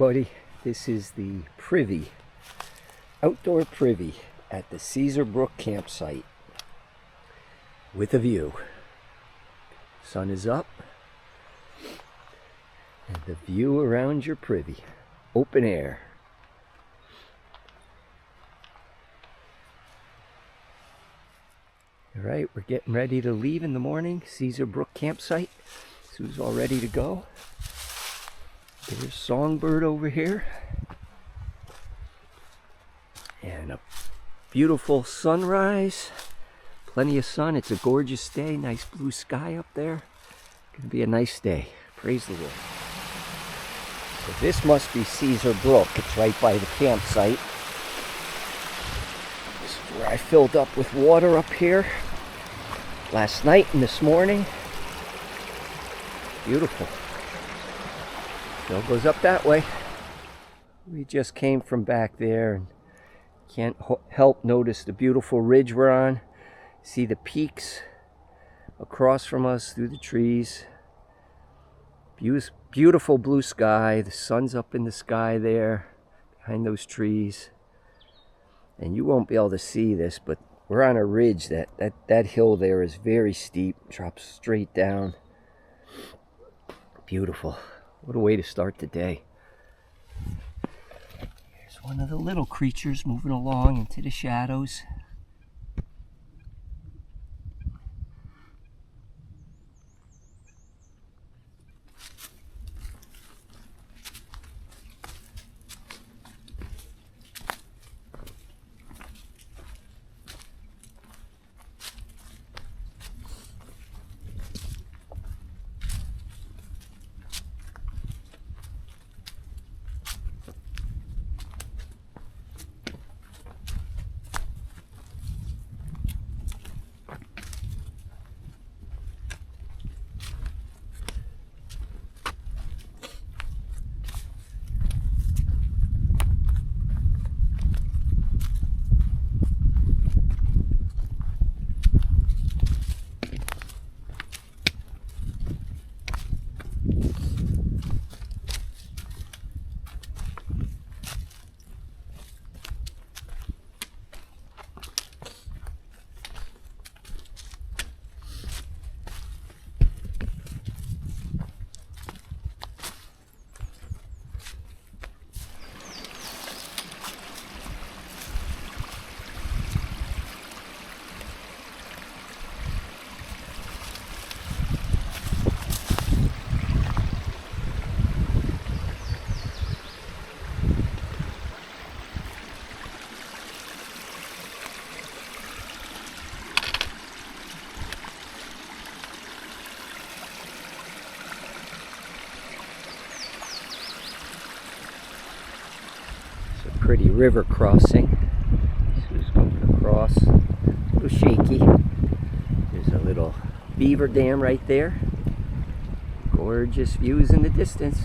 everybody. This is the privy, outdoor privy at the Caesar Brook campsite with a view. Sun is up and the view around your privy, open air. All right, we're getting ready to leave in the morning. Caesar Brook campsite. Sue's all ready to go. There's Songbird over here. And a beautiful sunrise. Plenty of sun. It's a gorgeous day. Nice blue sky up there. Gonna be a nice day. Praise the Lord. So this must be Caesar Brook. It's right by the campsite. This is where I filled up with water up here last night and this morning. Beautiful. Trail goes up that way. We just came from back there and can't help notice the beautiful ridge we're on. See the peaks across from us through the trees. Beautiful blue sky. The sun's up in the sky there behind those trees. And you won't be able to see this, but we're on a ridge. That hill there is very steep, drops straight down. Beautiful. What a way to start the day. Here's one of the little creatures moving along into the shadows. Pretty river crossing. Sue's going across. A little shaky. There's a little beaver dam right there. Gorgeous views in the distance.